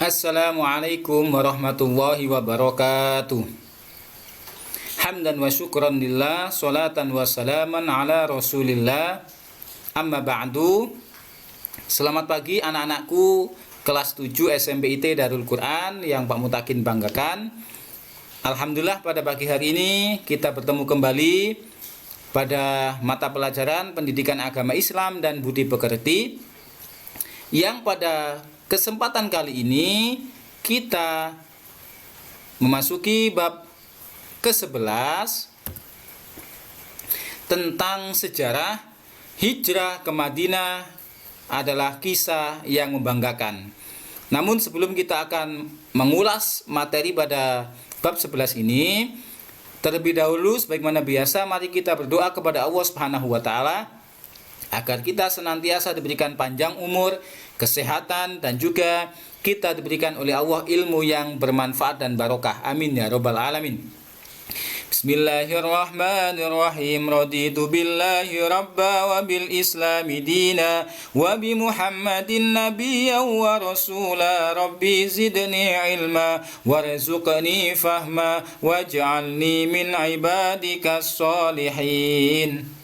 Assalamualaikum warahmatullahi wabarakatuh. Hamdan wa syukran lillah, salatan wa salaman ala rasulillah. Amma ba'du. Selamat pagi anak-anakku kelas 7 SMPIT Darul Quran yang Pak Mutakin banggakan. Alhamdulillah pada pagi hari ini kita bertemu kembali pada mata pelajaran Pendidikan Agama Islam dan Budi Pekerti, yang pada kesempatan kali ini kita memasuki bab ke-11 tentang sejarah hijrah ke Madinah adalah kisah yang membanggakan. Namun sebelum kita akan mengulas materi pada bab 11 ini, terlebih dahulu sebagaimana biasa mari kita berdoa kepada Allah Subhanahu wa taala agar kita senantiasa diberikan panjang umur, kesehatan, dan juga kita diberikan oleh Allah ilmu yang bermanfaat dan barokah. Amin ya rabbal alamin. Bismillahirrahmanirrahim. Raditu billahi rabba wa bil islami dina wa bi Muhammadin nabiyyan wa rasula. Rabbi zidni ilma warzuqni fahma waj'alni min ibadikas sholihin.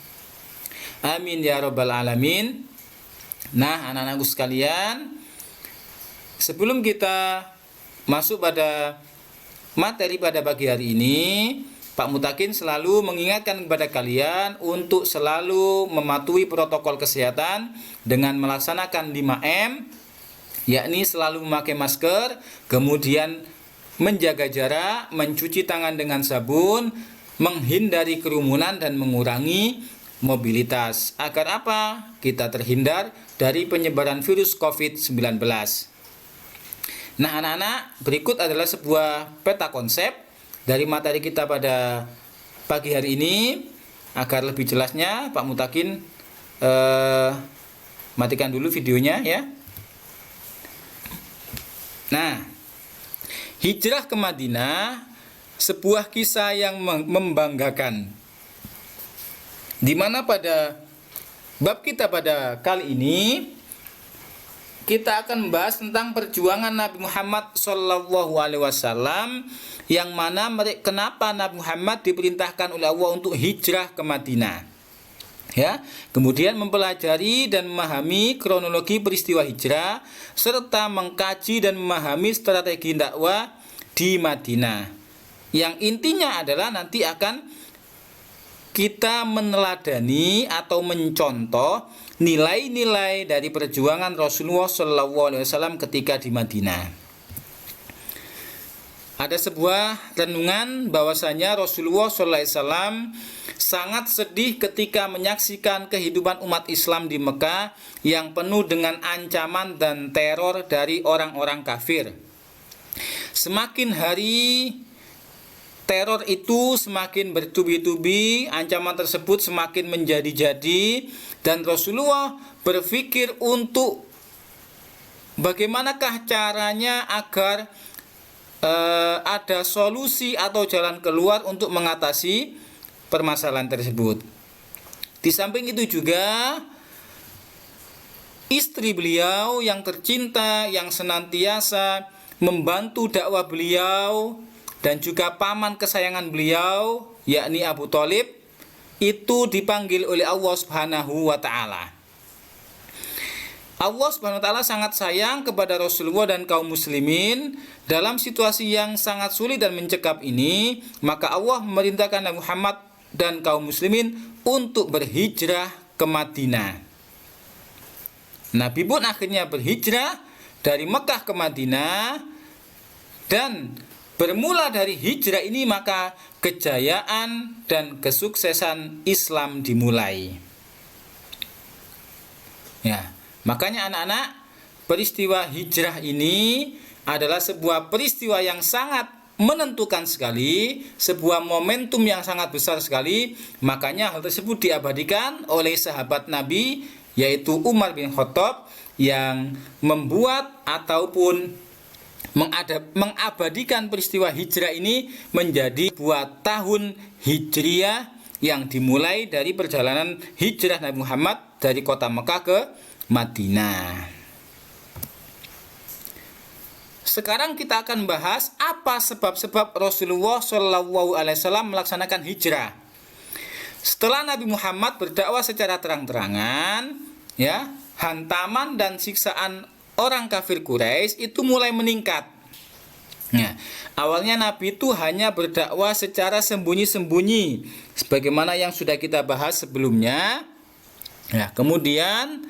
Amin ya rabbal alamin. Nah, anak-anakku sekalian, sebelum kita masuk pada materi pada pagi hari ini, Pak Mutakin selalu mengingatkan kepada kalian untuk selalu mematuhi protokol kesehatan dengan melaksanakan 5M, yakni selalu memakai masker, kemudian menjaga jarak, mencuci tangan dengan sabun, menghindari kerumunan dan mengurangi mobilitas. Agar apa? Kita terhindar dari penyebaran virus COVID-19. Nah, anak-anak, berikut adalah sebuah peta konsep dari materi kita pada pagi hari ini. Agar lebih jelasnya, Pak Mutakin matikan dulu videonya ya. Nah, hijrah ke Madinah, sebuah kisah yang membanggakan, di mana pada bab kita pada kali ini kita akan membahas tentang perjuangan Nabi Muhammad SAW, yang mana kenapa Nabi Muhammad diperintahkan oleh Allah untuk hijrah ke Madinah. Ya, kemudian mempelajari dan memahami kronologi peristiwa hijrah serta mengkaji dan memahami strategi dakwah di Madinah. Yang intinya adalah nanti akan kita meneladani atau mencontoh nilai-nilai dari perjuangan Rasulullah SAW ketika di Madinah. Ada sebuah renungan bahwasanya Rasulullah SAW sangat sedih ketika menyaksikan kehidupan umat Islam di Mekah yang penuh dengan ancaman dan teror dari orang-orang kafir. Semakin hari teror itu semakin bertubi-tubi, ancaman tersebut semakin menjadi-jadi, dan Rasulullah berpikir untuk bagaimanakah caranya agar ada solusi atau jalan keluar untuk mengatasi permasalahan tersebut. Di samping itu juga istri beliau yang tercinta, yang senantiasa membantu dakwah beliau, dan juga paman kesayangan beliau, yakni Abu Thalib, itu dipanggil oleh Allah Subhanahu wa taala. Allah Subhanahu wa taala sangat sayang kepada Rasulullah dan kaum muslimin. Dalam situasi yang sangat sulit dan mencekam ini, maka Allah memerintahkan Nabi Muhammad dan kaum muslimin untuk berhijrah ke Madinah. Nabi pun akhirnya berhijrah dari Mekah ke Madinah, dan bermula dari hijrah ini maka kejayaan dan kesuksesan Islam dimulai. Ya, makanya anak-anak, peristiwa hijrah ini adalah sebuah peristiwa yang sangat menentukan sekali, sebuah momentum yang sangat besar sekali. Makanya hal tersebut diabadikan oleh sahabat Nabi, yaitu Umar bin Khattab, yang membuat ataupun mengabadikan peristiwa hijrah ini menjadi sebuah tahun hijriah yang dimulai dari perjalanan hijrah Nabi Muhammad dari kota Mekah ke Madinah. sekarang kita akan bahas apa sebab-sebab Rasulullah Shallallahu Alaihi Wasallam melaksanakan hijrah. Setelah Nabi Muhammad berdakwah secara terang-terangan, ya, hantaman dan siksaan orang kafir Quraisy itu mulai meningkat. Nah, awalnya Nabi itu hanya berdakwah secara sembunyi-sembunyi, sebagaimana yang sudah kita bahas sebelumnya. Nah, kemudian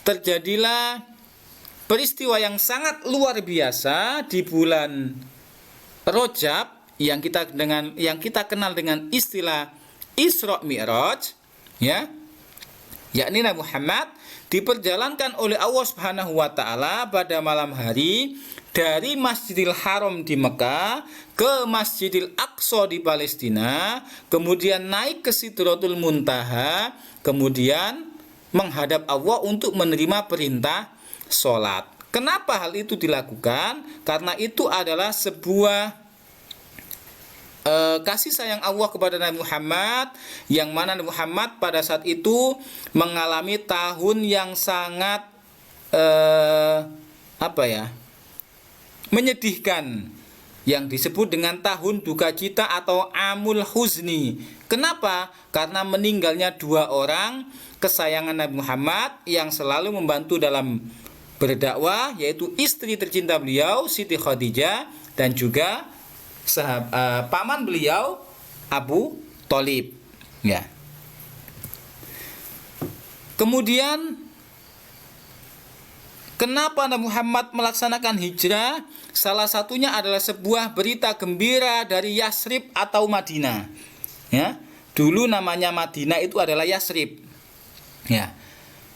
terjadilah peristiwa yang sangat luar biasa di bulan Rajab yang kita kenal dengan istilah Isra Mi'raj, ya, yakni Nabi Muhammad diperjalankan oleh Allah Subhanahu wa taala pada malam hari dari Masjidil Haram di Mekah ke Masjidil Aqsa di Palestina, kemudian naik ke Sidratul Muntaha, kemudian menghadap Allah untuk menerima perintah sholat. Kenapa hal itu dilakukan? Karena itu adalah sebuah kasih sayang Allah kepada Nabi Muhammad, yang mana Nabi Muhammad pada saat itu mengalami tahun yang sangat menyedihkan, yang disebut dengan tahun duka cita atau Amul Huzni. Kenapa? Karena meninggalnya 2 orang kesayangan Nabi Muhammad yang selalu membantu dalam berdakwah, yaitu istri tercinta beliau Siti Khadijah dan juga paman beliau Abu Thalib, ya. Kemudian kenapa Nabi Muhammad melaksanakan hijrah? Salah satunya adalah sebuah berita gembira dari Yasrib atau Madinah, ya. Dulu namanya Madinah itu adalah Yasrib, ya.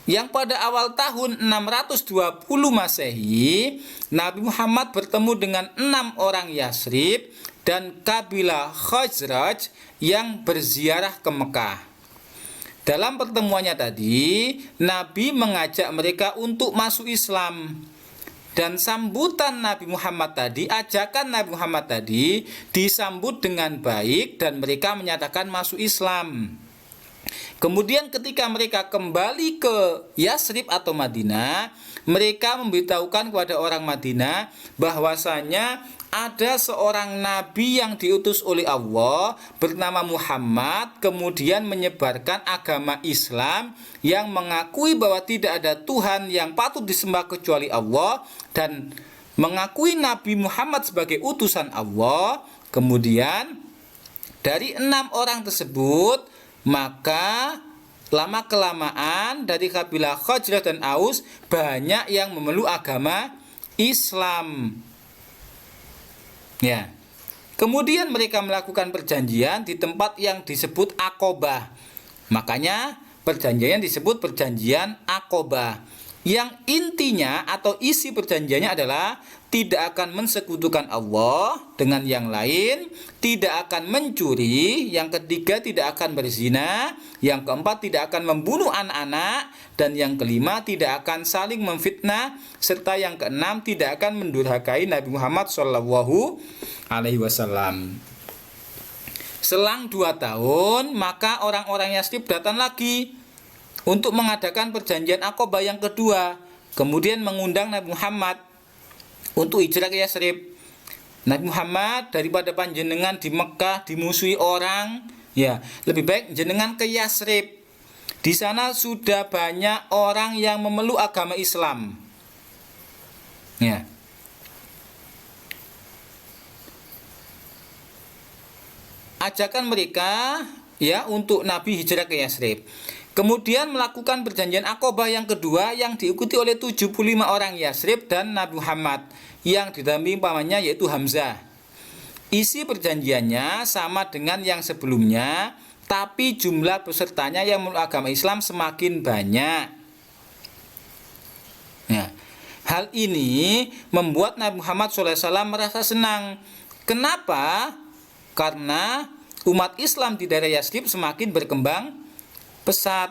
Yang pada awal tahun 620 Masehi, Nabi Muhammad bertemu dengan 6 orang Yasrib dan kabilah Khazraj yang berziarah ke Mekah. Dalam pertemuannya tadi, Nabi mengajak mereka untuk masuk Islam. Dan sambutan Nabi Muhammad tadi, ajakan Nabi Muhammad tadi disambut dengan baik dan mereka menyatakan masuk Islam. Kemudian ketika mereka kembali ke Yasrib atau Madinah, mereka memberitahukan kepada orang Madinah bahwasanya ada seorang nabi yang diutus oleh Allah bernama Muhammad, kemudian menyebarkan agama Islam yang mengakui bahwa tidak ada Tuhan yang patut disembah kecuali Allah dan mengakui Nabi Muhammad sebagai utusan Allah. Kemudian dari 6 orang tersebut, maka lama-kelamaan dari kabilah Khazraj dan Aus banyak yang memeluk agama Islam. Ya. Kemudian mereka melakukan perjanjian di tempat yang disebut Aqabah. Makanya perjanjian disebut perjanjian Aqabah. Yang intinya atau isi perjanjiannya adalah tidak akan mensekutukan Allah dengan yang lain, tidak akan mencuri, yang ketiga tidak akan berzina, yang keempat tidak akan membunuh anak-anak, dan yang kelima tidak akan saling memfitnah, serta yang keenam tidak akan mendurhakai Nabi Muhammad Shallallahu Alaihi Wasallam. Selang 2 tahun, maka orang-orang Yasrib datang lagi untuk mengadakan perjanjian Aqabah yang kedua, kemudian mengundang Nabi Muhammad untuk hijrah ke Yasrib. Nabi Muhammad, daripada panjenengan di Mekah dimusuhi orang, ya, lebih baik jenengan ke Yasrib. Di sana sudah banyak orang yang memeluk agama Islam. Ya. Ajakan mereka, ya, untuk Nabi hijrah ke Yasrib. Kemudian melakukan perjanjian Aqabah yang kedua yang diikuti oleh 75 orang Yasrib dan Nabi Muhammad yang didampingi pamannya yaitu Hamzah. Isi perjanjiannya sama dengan yang sebelumnya, tapi jumlah pesertanya yang memeluk agama Islam semakin banyak. Ya. Hal ini membuat Nabi Muhammad SAW merasa senang. Kenapa? Karena umat Islam di daerah Yasrib semakin berkembang pesat.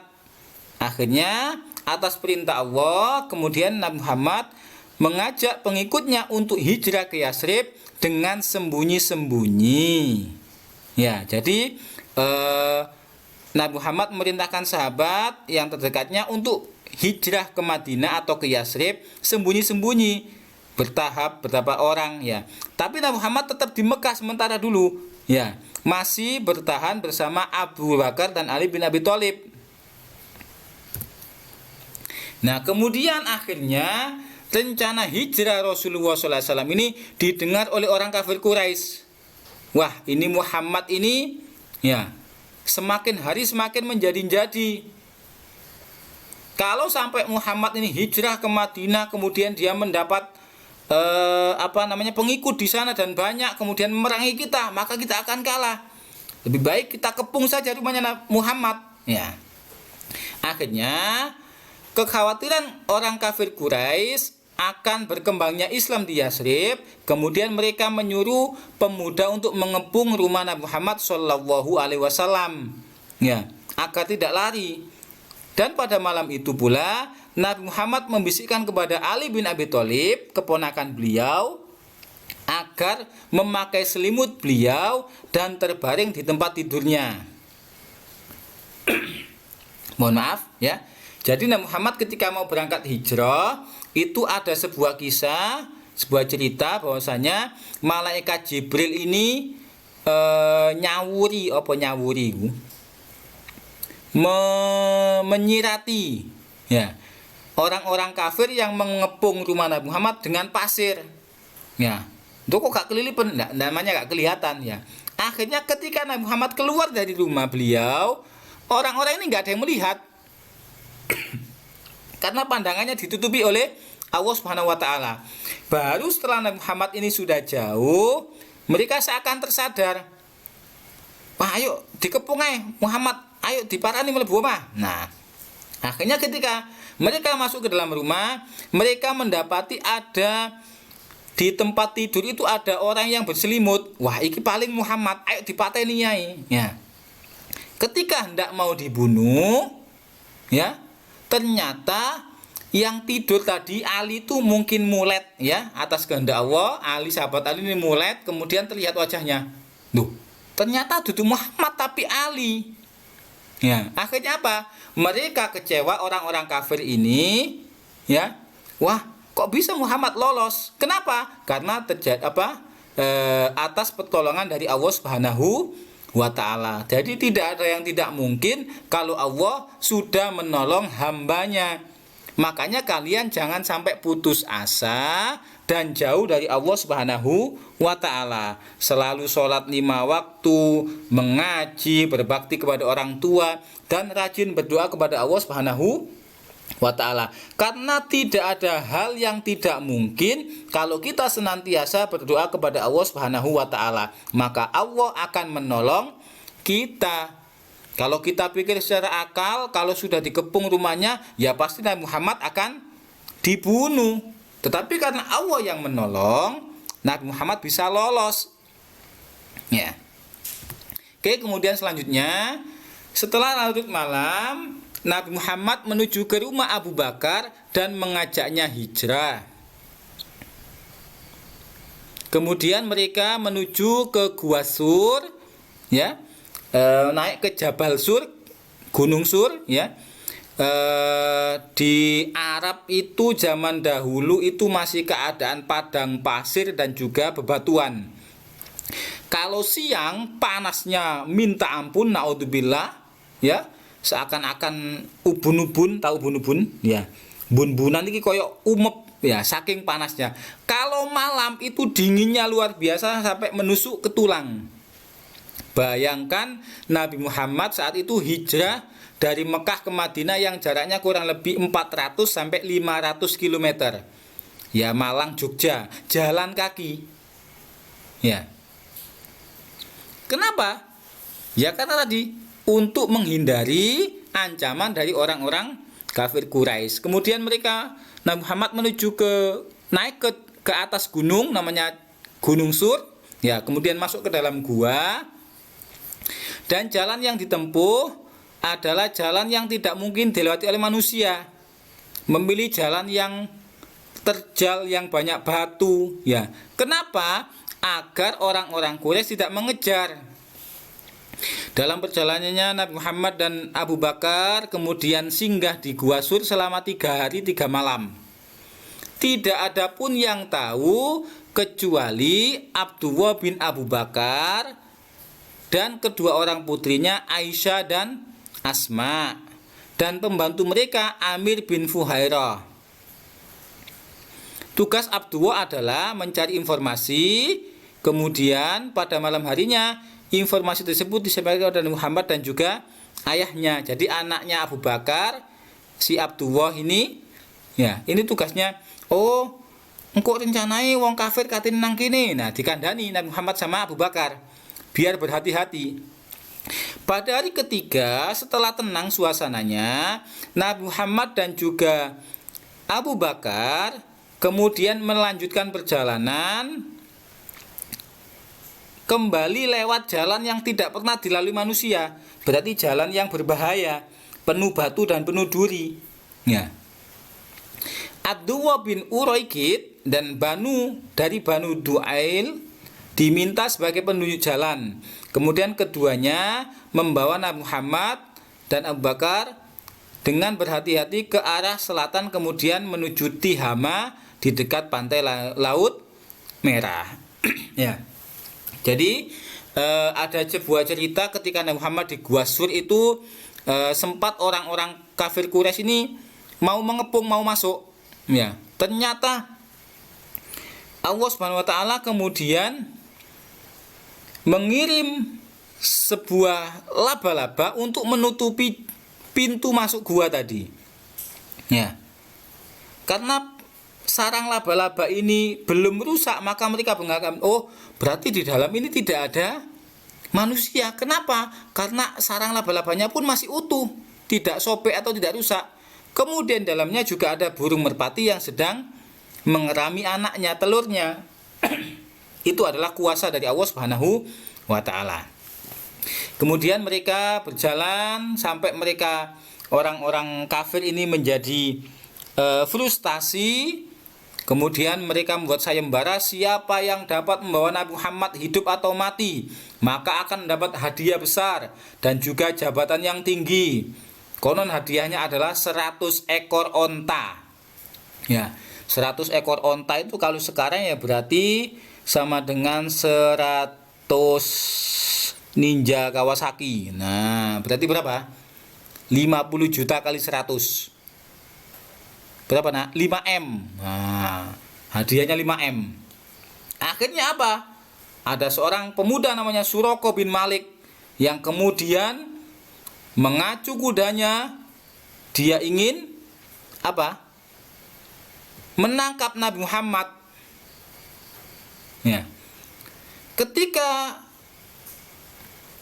Akhirnya atas perintah Allah, kemudian Nabi Muhammad mengajak pengikutnya untuk hijrah ke Yasrib dengan sembunyi-sembunyi. Ya, jadi Nabi Muhammad memerintahkan sahabat yang terdekatnya untuk hijrah ke Madinah atau ke Yasrib sembunyi-sembunyi. bertahap berapa orang ya. Tapi Nabi Muhammad tetap di Mekah sementara dulu ya, masih bertahan bersama Abu Bakar dan Ali bin Abi Thalib. Nah, kemudian akhirnya rencana hijrah Rasulullah SAW ini didengar oleh orang kafir Quraisy. Wah, ini Muhammad ini ya semakin hari semakin menjadi-jadi. Kalau sampai Muhammad ini hijrah ke Madinah, kemudian dia mendapat pengikut di sana dan banyak, kemudian memerangi kita, maka kita akan kalah. Lebih baik kita kepung saja rumahnya Muhammad. Ya. Akhirnya kekhawatiran orang kafir Quraisy akan berkembangnya Islam di Yasrib, kemudian mereka menyuruh pemuda untuk mengepung rumah Nabi Muhammad Shallallahu Alaihi Wasallam, ya, agar tidak lari. Dan pada malam itu pula Nabi Muhammad membisikkan kepada Ali bin Abi Thalib, keponakan beliau, agar memakai selimut beliau dan terbaring di tempat tidurnya. Mohon maaf ya. Jadi Nabi Muhammad ketika mau berangkat hijrah, itu ada sebuah kisah, sebuah cerita bahwasanya malaikat Jibril ini menyirati ya orang-orang kafir yang mengepung rumah Nabi Muhammad dengan pasir. Ya, itu kok gak kelilipan, namanya gak kelihatan ya. Akhirnya ketika Nabi Muhammad keluar dari rumah beliau, orang-orang ini gak ada yang melihat. Karena pandangannya ditutupi oleh Allah Subhanahu wa taala. Baru setelah Nabi Muhammad ini sudah jauh, mereka seakan tersadar. Wah, ayo dikepung aja Muhammad, ayo diparani mlebu omah. Nah, akhirnya ketika mereka masuk ke dalam rumah, mereka mendapati ada di tempat tidur itu ada orang yang berselimut. Wah, iki paling Muhammad, ayo dipateni nyai. Ya. Ketika hendak mau dibunuh, ya, ternyata yang tidur tadi Ali itu mungkin mulet ya, atas kehendak Allah. Ali, sahabat Ali ini mulet, kemudian terlihat wajahnya. Duh, ternyata duduk Muhammad tapi Ali. Ya, akhirnya apa? Mereka kecewa orang-orang kafir ini, ya. Wah, kok bisa Muhammad lolos? Kenapa? Karena terjadi atas pertolongan dari Allah Subhanahu wa ta'ala. Jadi tidak ada yang tidak mungkin kalau Allah sudah menolong hambanya. Makanya kalian jangan sampai putus asa dan jauh dari Allah Subhanahu wa ta'ala. Selalu sholat 5 waktu, mengaji, berbakti kepada orang tua, dan rajin berdoa kepada Allah Subhanahu wa ta'ala. Karena tidak ada hal yang tidak mungkin kalau kita senantiasa berdoa kepada Allah Subhanahu wa ta'ala, maka Allah akan menolong kita. Kalau kita pikir secara akal, kalau sudah dikepung rumahnya, ya pasti Nabi Muhammad akan dibunuh. Tetapi karena Allah yang menolong, Nabi Muhammad bisa lolos. Ya. Oke, kemudian selanjutnya, setelah larut malam, Nabi Muhammad menuju ke rumah Abu Bakar dan mengajaknya hijrah. Kemudian mereka menuju ke Gua Sur, ya, naik ke Jabal Sur, Gunung Sur, ya. Di Arab itu zaman dahulu itu masih keadaan padang pasir dan juga bebatuan. Kalau siang panasnya minta ampun, naudzubillah, ya. Seakan-akan ubun-ubun, tahu ubun-ubun ya, bun-bunan ini koyok umep ya, saking panasnya. Kalau malam itu dinginnya luar biasa sampai menusuk ke tulang. Bayangkan Nabi Muhammad saat itu hijrah dari Mekah ke Madinah yang jaraknya kurang lebih 400 sampai 500 km. Ya, Malang Jogja, jalan kaki. Ya. Kenapa? Ya karena tadi untuk menghindari ancaman dari orang-orang kafir Quraisy. Kemudian mereka, Nabi Muhammad naik ke atas gunung namanya Gunung Sur, ya, kemudian masuk ke dalam gua. Dan jalan yang ditempuh adalah jalan yang tidak mungkin dilewati oleh manusia. Memilih jalan yang terjal, yang banyak batu, ya. Kenapa? Agar orang-orang Quraisy tidak mengejar. Dalam perjalanannya Nabi Muhammad dan Abu Bakar kemudian singgah di Gua Sur selama 3 hari 3 malam. Tidak ada pun yang tahu kecuali Abdullah bin Abu Bakar dan kedua orang putrinya Aisyah dan Asma, dan pembantu mereka Amir bin Fuhairah. Tugas Abdullah adalah mencari informasi, kemudian pada malam harinya informasi tersebut disampaikan kepada Muhammad dan juga ayahnya. Jadi anaknya Abu Bakar, si Abdullah ini, ya, ini tugasnya. Oh, engkau rencanai wong kafir katin nang kene. Nah, dikandani Nabi Muhammad sama Abu Bakar biar berhati-hati. Pada hari ketiga setelah tenang suasananya, Nabi Muhammad dan juga Abu Bakar kemudian melanjutkan perjalanan kembali lewat jalan yang tidak pernah dilalui manusia. Berarti jalan yang berbahaya, penuh batu dan penuh duri. Ya. Abdullah bin Uraikid dan Banu Du'ail diminta sebagai penunjuk jalan. Kemudian keduanya membawa Nabi Muhammad dan Abu Bakar dengan berhati-hati ke arah selatan, kemudian menuju Tihama di dekat pantai Laut Merah. Ya. Jadi ada sebuah cerita ketika Nabi Muhammad di Gua Sur itu sempat orang-orang kafir Quraisy ini mau mengepung, mau masuk. Ya, ternyata Allah Subhanahu wa taala kemudian mengirim sebuah laba-laba untuk menutupi pintu masuk gua tadi. Ya. Karena sarang laba-laba ini belum rusak, maka mereka menganggap, oh, berarti di dalam ini tidak ada manusia. Kenapa? Karena sarang laba-labanya pun masih utuh, tidak sobek atau tidak rusak. Kemudian dalamnya juga ada burung merpati yang sedang mengerami anaknya, telurnya. Itu adalah kuasa dari Allah Subhanahu wa taala. Kemudian mereka berjalan sampai mereka orang-orang kafir ini menjadi frustasi. Kemudian mereka membuat sayembara, siapa yang dapat membawa Nabi Muhammad hidup atau mati, maka akan mendapat hadiah besar dan juga jabatan yang tinggi. Konon hadiahnya adalah 100 ekor onta. Ya, 100 ekor onta itu kalau sekarang ya berarti sama dengan 100 Ninja Kawasaki. Nah, berarti berapa? 50 juta kali 100. Berapa nak? 5M. Nah, hadiahnya 5M. Akhirnya apa? Ada seorang pemuda namanya Suraqah bin Malik yang kemudian mengacu kudanya. Dia ingin apa? Menangkap Nabi Muhammad. Ya. Ketika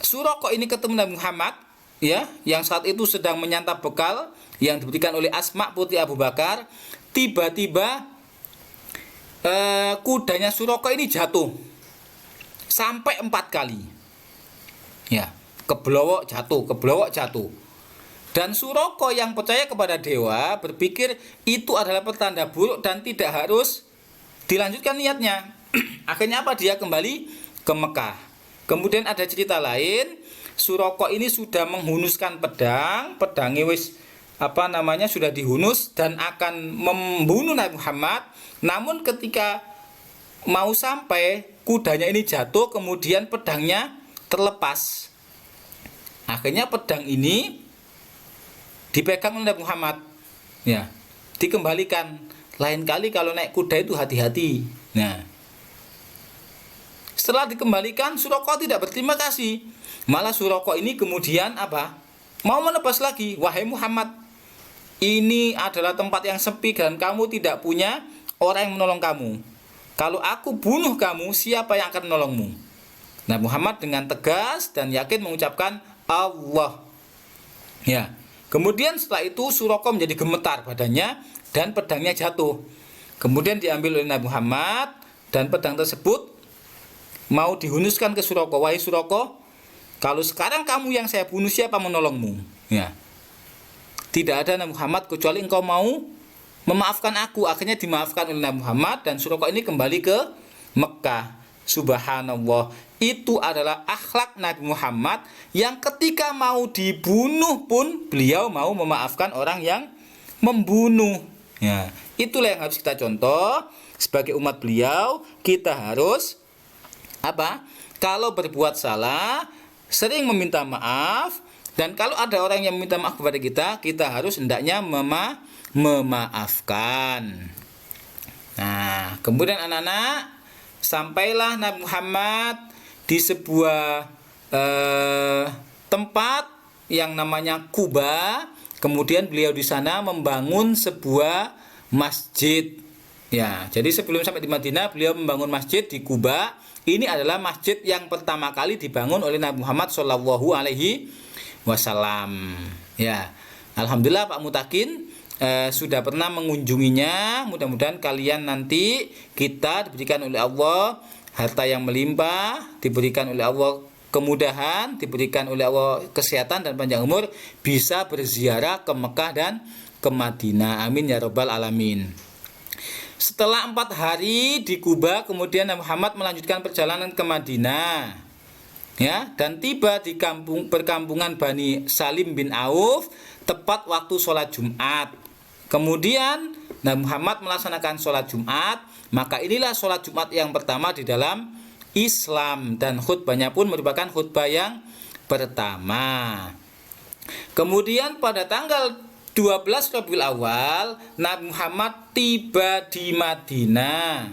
Suraqah ini ketemu Nabi Muhammad, ya, yang saat itu sedang menyantap bekal yang diberikan oleh Asma putri Abu Bakar, tiba-tiba kudanya Suraqah ini jatuh sampai 4 kali. Ya, keblowok jatuh. Dan Suraqah yang percaya kepada dewa berpikir itu adalah pertanda buruk dan tidak harus dilanjutkan niatnya. Akhirnya apa? Dia kembali ke Mekah. Kemudian ada cerita lain, Suraqah ini sudah menghunuskan pedangnya wis sudah dihunus dan akan membunuh Nabi Muhammad. Namun ketika mau sampai, kudanya ini jatuh, kemudian pedangnya terlepas. Akhirnya pedang ini dipegang oleh Nabi Muhammad. Ya, dikembalikan. Lain kali kalau naik kuda itu hati-hati. Nah, setelah dikembalikan, Suraqah tidak berterima kasih. Malah Suraqah ini kemudian apa? Mau menebas lagi. Wahai Muhammad, ini adalah tempat yang sepi dan kamu tidak punya orang yang menolong kamu. Kalau aku bunuh kamu, siapa yang akan menolongmu? Nah, Muhammad dengan tegas dan yakin mengucapkan Allah. Ya. Kemudian setelah itu Suraqah menjadi gemetar badannya dan pedangnya jatuh. Kemudian diambil oleh Nabi Muhammad dan pedang tersebut mau dihunuskan ke Suraqah. Wahai Suraqah, kalau sekarang kamu yang saya bunuh, siapa menolongmu? Ya. Tidak ada Nabi Muhammad kecuali engkau mau memaafkan aku. Akhirnya dimaafkan oleh Nabi Muhammad dan Suraqah ini kembali ke Mekah. Subhanallah, itu adalah akhlak Nabi Muhammad yang ketika mau dibunuh pun beliau mau memaafkan orang yang membunuh. Ya, itulah yang harus kita contoh sebagai umat beliau. Kita harus apa? Kalau berbuat salah, sering meminta maaf, dan kalau ada orang yang meminta maaf kepada kita, kita harus hendaknya memaafkan. Nah, kemudian anak-anak, sampailah Nabi Muhammad di sebuah tempat yang namanya Quba. Kemudian beliau di sana membangun sebuah masjid. Ya, jadi sebelum sampai di Madinah, beliau membangun masjid di Quba. Ini adalah masjid yang pertama kali dibangun oleh Nabi Muhammad Shallallahu Alaihi Wasallam. Ya, alhamdulillah Pak Mutakin sudah pernah mengunjunginya. Mudah-mudahan kalian nanti kita diberikan oleh Allah harta yang melimpah, diberikan oleh Allah kemudahan, diberikan oleh Allah kesehatan dan panjang umur, bisa berziarah ke Mekah dan ke Madinah. Amin ya rabbal alamin. Setelah 4 hari di Quba, kemudian Nabi Muhammad melanjutkan perjalanan ke Madinah. Ya, dan tiba di perkampungan Bani Salim bin Auf tepat waktu sholat Jumat. Kemudian Nabi Muhammad melaksanakan sholat Jumat. Maka inilah sholat Jumat yang pertama di dalam Islam, dan khutbahnya pun merupakan khutbah yang pertama. Kemudian pada tanggal 12 Rabiul Awal, Nabi Muhammad tiba di Madinah,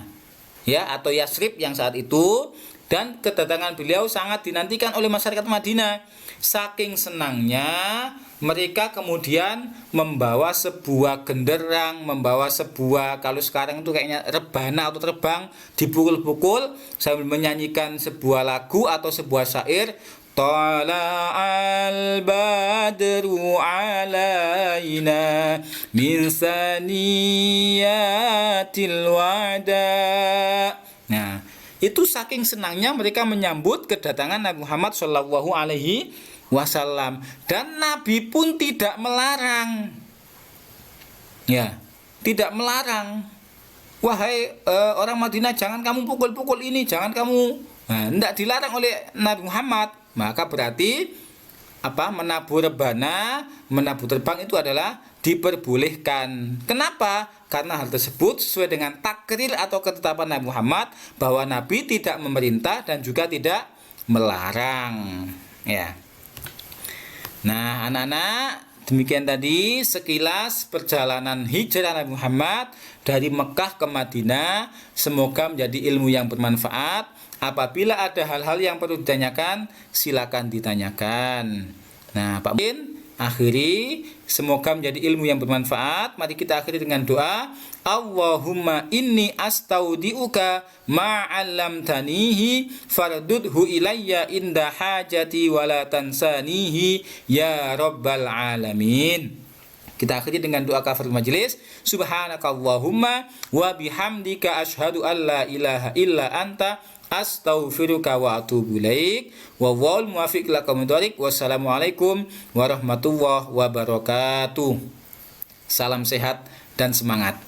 ya, atau Yasrib yang saat itu, dan kedatangan beliau sangat dinantikan oleh masyarakat Madinah. Saking senangnya, mereka kemudian membawa sebuah genderang, membawa sebuah, kalau sekarang itu kayaknya rebana atau terbang, dipukul-pukul sambil menyanyikan sebuah lagu atau sebuah syair. Tala'al badru alaina min saniyatil wada. Nah, itu saking senangnya mereka menyambut kedatangan Nabi Muhammad Shallallahu Alaihi Wasallam, dan Nabi pun tidak melarang. Ya, tidak melarang. Wahai orang Madinah, jangan kamu pukul-pukul ini, jangan kamu. Nah, tidak dilarang oleh Nabi Muhammad. Maka berarti apa? Menabuh rebana, menabuh terbang itu adalah diperbolehkan. Kenapa? Karena hal tersebut sesuai dengan takrir atau ketetapan Nabi Muhammad, bahwa Nabi tidak memerintah dan juga tidak melarang. Ya. Nah, anak-anak, demikian tadi sekilas perjalanan hijrah Nabi Muhammad dari Mekah ke Madinah. Semoga menjadi ilmu yang bermanfaat. Apabila ada hal-hal yang perlu ditanyakan, silakan ditanyakan. Nah, Pak Min, akhiri, semoga menjadi ilmu yang bermanfaat. Mari kita akhiri dengan doa. Allahumma inni astaudiuka ma'allamtanihi fardudhu ilayya inda hajati wala tansanihi ya rabbal alamin. Kita akhiri dengan doa kafaratul majelis. Subhanakallahumma wa bihamdika asyhadu an la ilaha illa anta astaghfiruka wa atubu ilaik. Wallahul muwaffiq ila aqwamit thoriq. Wassalamualaikum warahmatullahi wabarakatuh. Salam sehat dan semangat.